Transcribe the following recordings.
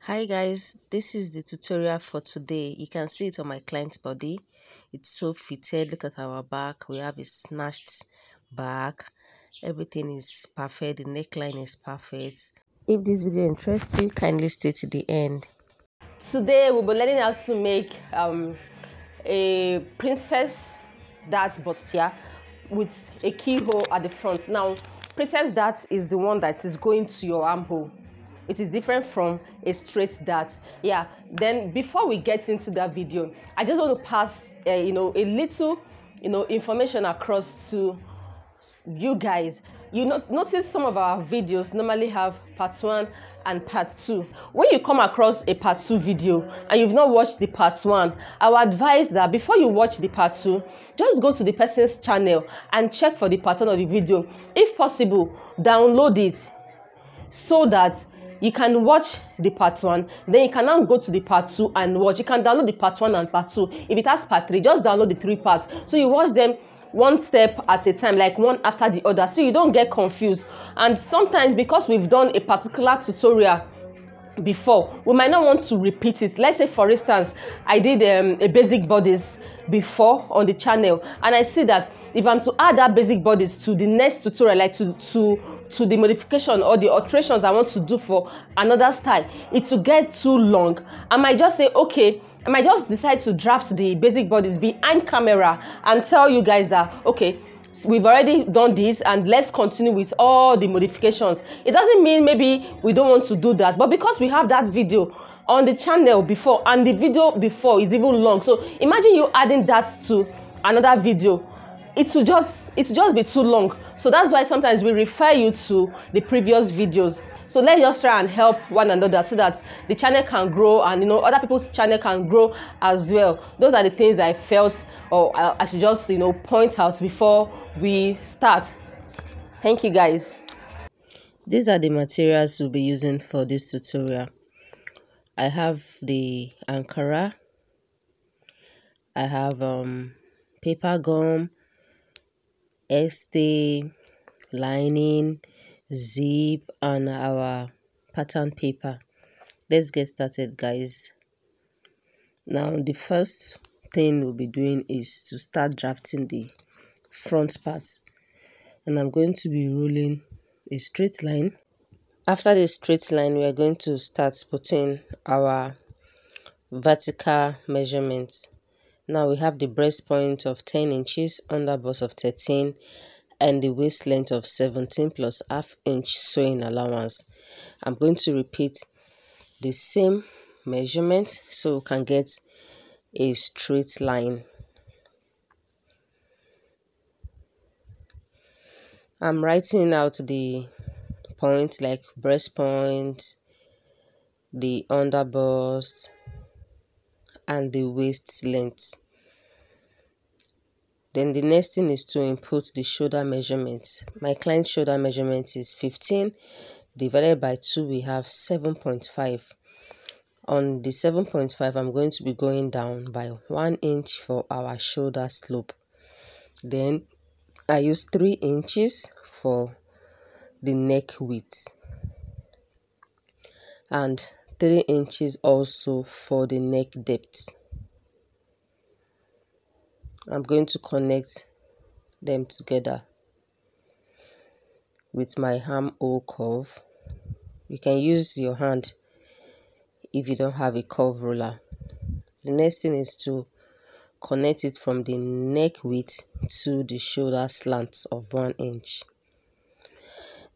Hi guys, this is the tutorial for today. You can see it on my client's body. It's so fitted. Look at our back. We have a snatched back. Everything is perfect. The neckline is perfect. If this video interests you, kindly stay to the end. Today we'll be learning how to make a princess dart bustier with a keyhole at the front. Now, princess dart is the one that is going to your armhole. It is different from a straight dart. Yeah. Then before we get into that video, I just want to pass a little information across to you guys. Notice some of our videos normally have part 1 and part 2. When you come across a part 2 video and you've not watched the part 1, I would advise that before you watch the part 2, just go to the person's channel and check for the part 1 of the video. If possible, download it so that you can watch the part 1, then you can now go to the part 2 and watch. You can download the part 1 and part 2. If it has part 3, just download the 3 parts, so you watch them one step at a time, like one after the other, so you don't get confused. And sometimes, because we've done a particular tutorial before, we might not want to repeat it. Let's say, for instance, I did a basic bodies before on the channel, and I see that if I'm to add that basic bodies to the next tutorial, like to the modification or the alterations I want to do for another style, it will get too long. I might just say, okay, I might just decide to draft the basic bodies behind camera and tell you guys that, okay, we've already done this and let's continue with all the modifications. It doesn't mean maybe we don't want to do that, but because we have that video on the channel before, and the video before is even long, so imagine you adding that to another video, it will just be too long. So that's why sometimes we refer you to the previous videos. So let's just try and help one another so that the channel can grow, and other people's channel can grow as well. Those are the things I felt, or I should just point out before we start. Thank you guys. These are the materials we'll be using for this tutorial. I have the Ankara. I have paper gum, stay, lining, zip, and our pattern paper. Let's get started, guys. Now the first thing we'll be doing is to start drafting the front part, and I'm going to be rolling a straight line. After the straight line, we are going to start putting our vertical measurements. Now we have the breast point of 10 inches, underbust of 13, and the waist length of 17 plus half inch sewing allowance. I'm going to repeat the same measurement so we can get a straight line. I'm writing out the points like breast point, the underbust, and the waist length. Then the next thing is to input the shoulder measurement. My client's shoulder measurement is 15 divided by 2, we have 7.5. On the 7.5, I'm going to be going down by 1 inch for our shoulder slope. Then I use 3 inches for the neck width and 3 inches also for the neck depth. I'm going to connect them together with my armhole curve. You can use your hand if you don't have a curve ruler. The next thing is to connect it from the neck width to the shoulder slant of 1 inch.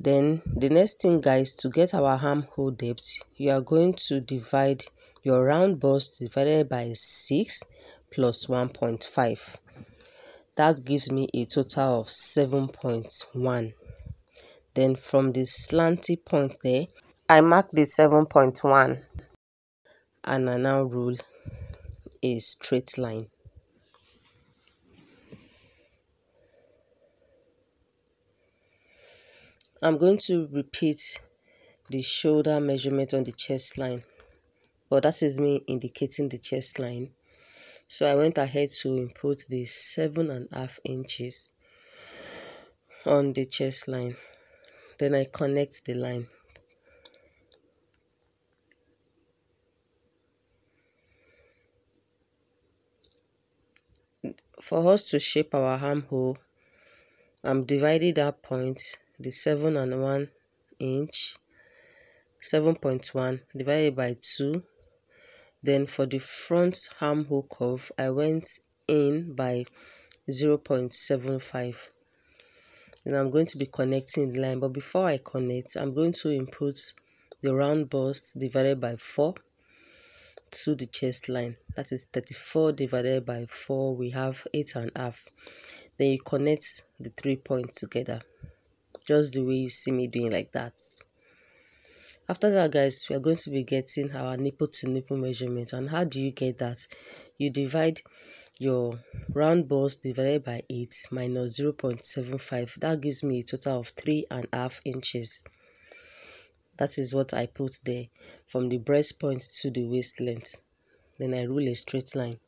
Then the next thing, guys, to get our armhole depth, you are going to divide your round bust divided by 6 plus 1.5. That gives me a total of 7.1. Then from the slanty point there, I mark the 7.1 and I now rule a straight line. I'm going to repeat the shoulder measurement on the chest line, but that is me indicating the chest line. So I went ahead to input the 7.5 inches on the chest line. Then I connect the line. For us to shape our armhole, I'm dividing that point, the 7.1 inch, 7.1 divided by 2. Then for the front armhole curve, I went in by 0.75. Then I'm going to be connecting the line, but before I connect, I'm going to input the round bust divided by 4 to the chest line. That is 34 divided by 4, we have 8.5. Then you connect the 3 points together, just the way you see me doing, like that. After that, guys, we are going to be getting our nipple to nipple measurement. And how do you get that? You divide your round bust divided by 8 minus 0.75. That gives me a total of 3.5 inches. That is what I put there, from the breast point to the waist length. Then I rule a straight line.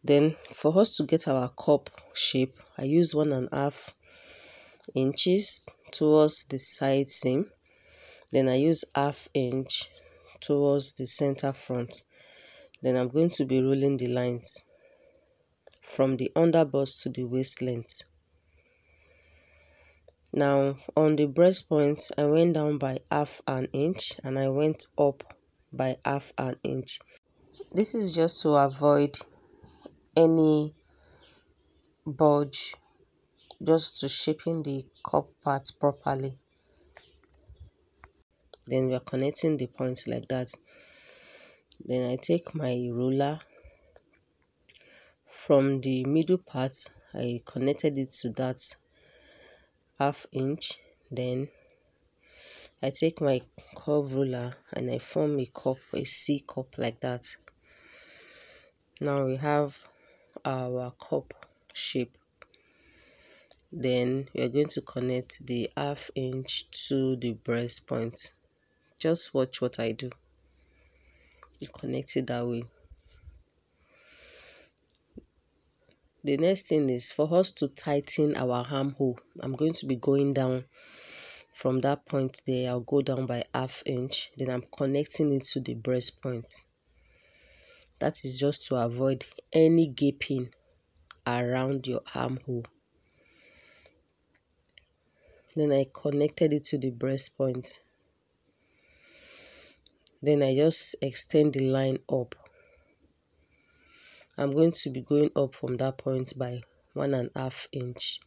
Then for us to get our cup shape, I use 1.5 inches towards the side seam. Then I use 1/2 inch towards the center front. Then I'm going to be rolling the lines from the under bust to the waist length. Now on the breast point, I went down by 1/2 inch and I went up by 1/2 inch. This is just to avoid any bulge, just to shaping the cup part properly. Then we are connecting the points like that. Then I take my ruler from the middle part, I connected it to that 1/2 inch. Then I take my curve ruler and I form a cup, a C cup, like that. Now we have our cup shape. Then we are going to connect the 1/2 inch to the breast point. Just watch what I do. You connect it that way. The next thing is for us to tighten our armhole. I'm going to be going down from that point there. I'll go down by 1/2 inch. Then I'm connecting it to the breast point. That is just to avoid any gaping around your armhole. Then I connected it to the breast point. Then I just extend the line up. I'm going to be going up from that point by 1.5 inch.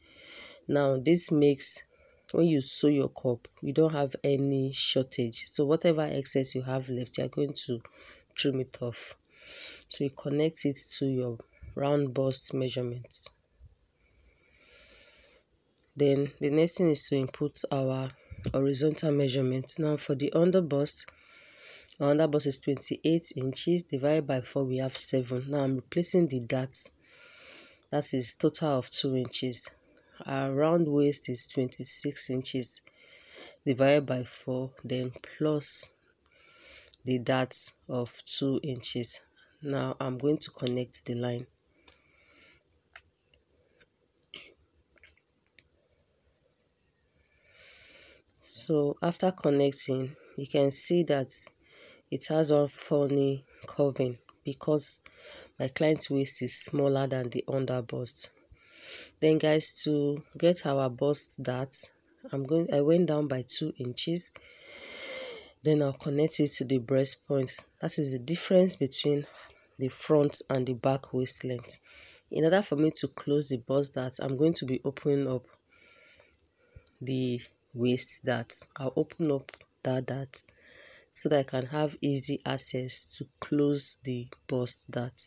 Now this makes, when you sew your cup, you don't have any shortage. So whatever excess you have left, you're going to trim it off. So you connect it to your round bust measurements. Then the next thing is to input our horizontal measurements. Now for the under bust, our under bust is 28 inches divided by 4, we have 7. Now I'm replacing the dots. That is total of 2 inches. Our round waist is 26 inches divided by 4, then plus the dots of 2 inches. Now I'm going to connect the line. So after connecting, you can see that it has one funny curving because my client's waist is smaller than the under bust. Then guys, to get our bust dart, I went down by 2 inches. Then I'll connect it to the breast point. That is the difference between the front and the back waist length. In order for me to close the bust dart, I'm going to be opening up the waist dart. I'll open up that dart so that I can have easy access to close the bust dart.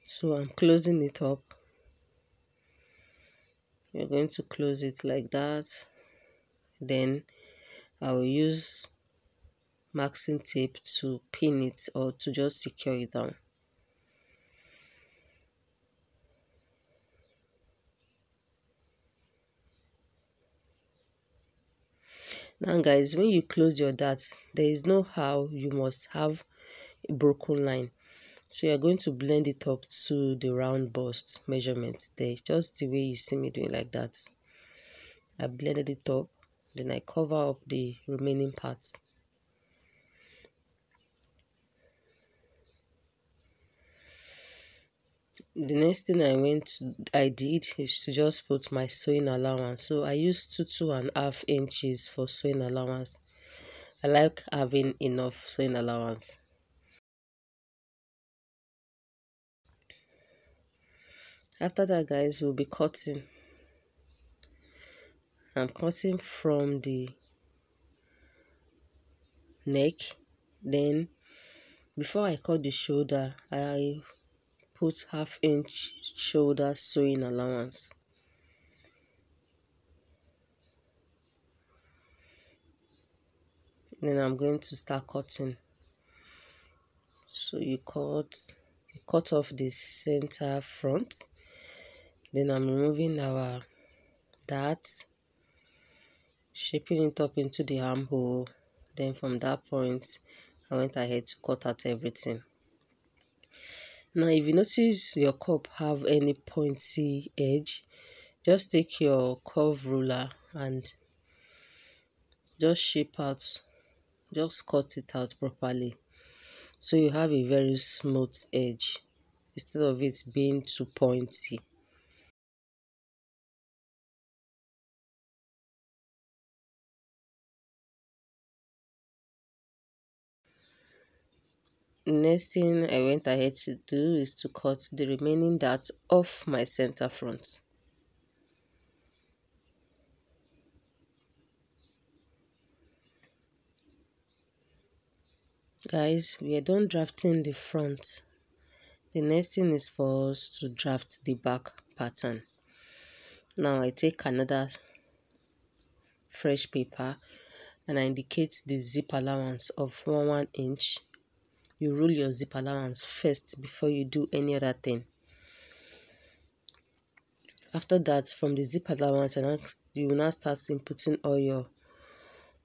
So I'm closing it up. You're going to close it like that. Then I will use masking tape to pin it or to just secure it down. Now guys, when you close your darts, there is no how you must have a broken line. So you're going to blend it up to the round bust measurement there, just the way you see me doing, like that. I blended it up, then I cover up the remaining parts. The next thing I did is to just put my sewing allowance. So I used 2.5 inches for sewing allowance. I like having enough sewing allowance. After that, guys, we'll be cutting. I'm cutting from the neck. Then before I cut the shoulder, I put 1/2 inch shoulder sewing allowance. Then I'm going to start cutting. So you cut off the center front. Then I'm removing our dart, shaping it up into the armhole. Then from that point, I went ahead to cut out everything. Now, if you notice your cup have any pointy edge, just take your curve ruler and just cut it out properly. So you have a very smooth edge instead of it being too pointy. Next thing I went ahead to do is to cut the remaining dart off my center front. Guys, we are done drafting the front. The next thing is for us to draft the back pattern. Now I take another fresh paper and I indicate the zip allowance of 1 inch. You rule your zip allowance first before you do any other thing. After that, from the zip allowance, you will now start inputting all your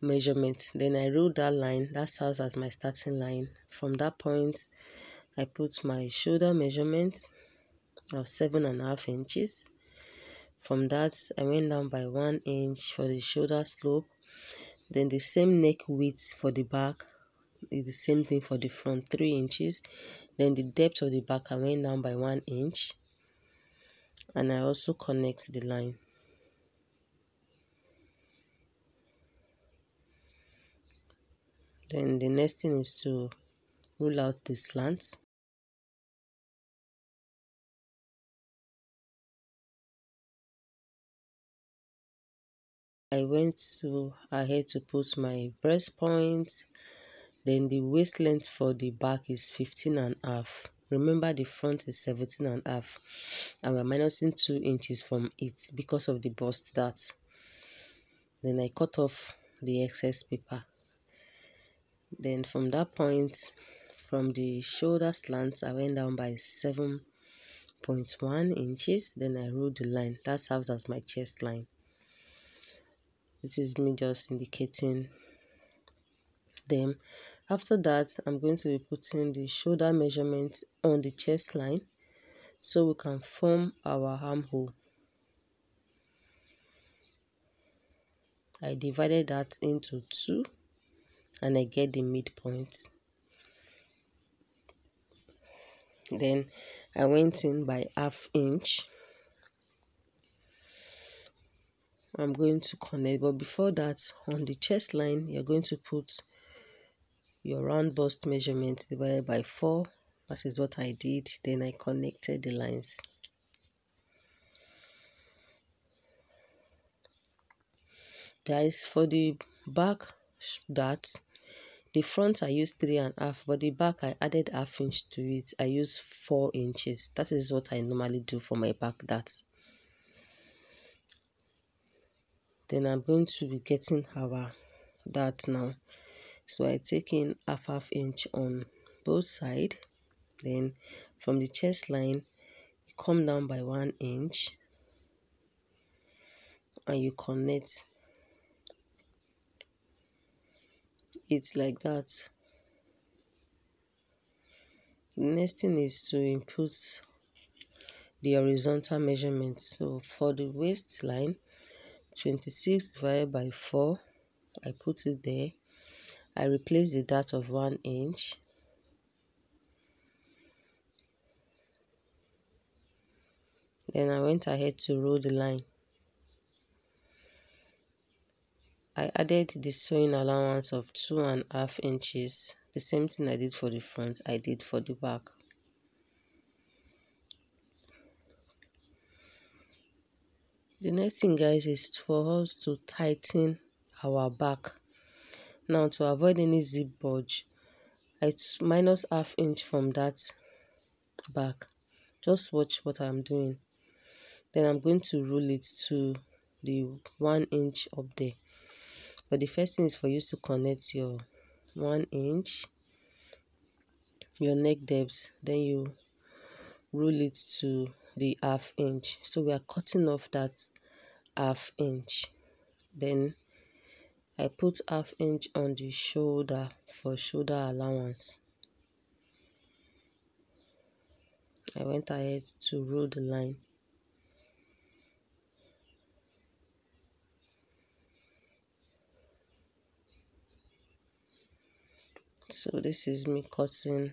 measurements. Then I rule that line, that serves as my starting line. From that point, I put my shoulder measurement of 7.5 inches. From that, I went down by 1 inch for the shoulder slope. Then the same neck width for the back is the same thing for the front, 3 inches. Then the depth of the back, I went down by 1 inch. And I also connect the line. Then the next thing is to rule out the slants. I went ahead to put my breast point. Then the waist length for the back is 15.5. Remember the front is 17.5. And we're minusing 2 inches from it because of the bust dart. Then I cut off the excess paper. Then from that point, from the shoulder slants, I went down by 7.1 inches. Then I ruled the line. That serves as my chest line. This is me just indicating them. After that, I'm going to be putting the shoulder measurement on the chest line so we can form our armhole. I divided that into 2 and I get the midpoint. Then I went in by 1/2 inch. I'm going to connect, but before that, on the chest line, you're going to put your round bust measurement divided by 4. That is what I did. Then I connected the lines. Guys, for the back dart, the front I used 3.5, but the back I added 1/2 inch to it. I used 4 inches. That is what I normally do for my back dart. Then I'm going to be getting our dart now. So I take in 1/2 inch on both sides. Then from the chest line, you come down by 1 inch and you connect it like that. The next thing is to input the horizontal measurement. So for the waistline, 26 divided by 4, I put it there. I replace the dart of 1 inch. Then I went ahead to roll the line. I added the sewing allowance of 2.5 inches. The same thing I did for the front, I did for the back. The next thing, guys, is for us to tighten our back. Now, to avoid any zip bulge, I minus half inch from that back. Just watch what I'm doing. Then I'm going to roll it to the 1 inch up there. But the first thing is for you to connect your 1 inch, your neck depth, then you roll it to the half inch. So we are cutting off that half inch. Then I put half inch on the shoulder for shoulder allowance. I went ahead to roll the line. So this is me cutting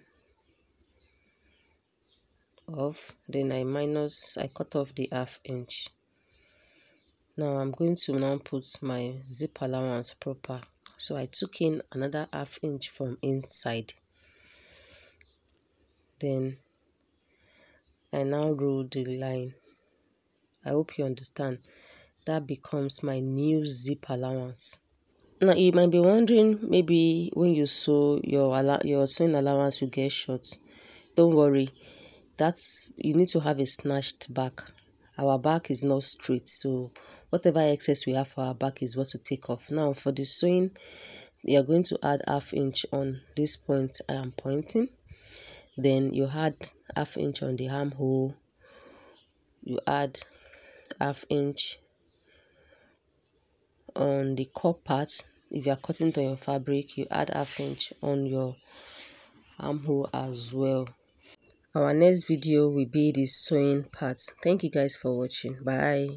off. Then I cut off the half inch. Now I'm going to now put my zip allowance proper. So I took in another half inch from inside. Then I now roll the line. I hope you understand. That becomes my new zip allowance. Now you might be wondering, maybe when you sew your sewing allowance will get short. Don't worry. You need to have a snatched back. Our back is not straight, so whatever excess we have for our back is what we take off. Now for the sewing, you are going to add half inch on this point I am pointing. Then you add half inch on the armhole. You add half inch on the cup part. If you are cutting it on your fabric, you add half inch on your armhole as well. Our next video will be the sewing part. Thank you guys for watching. Bye.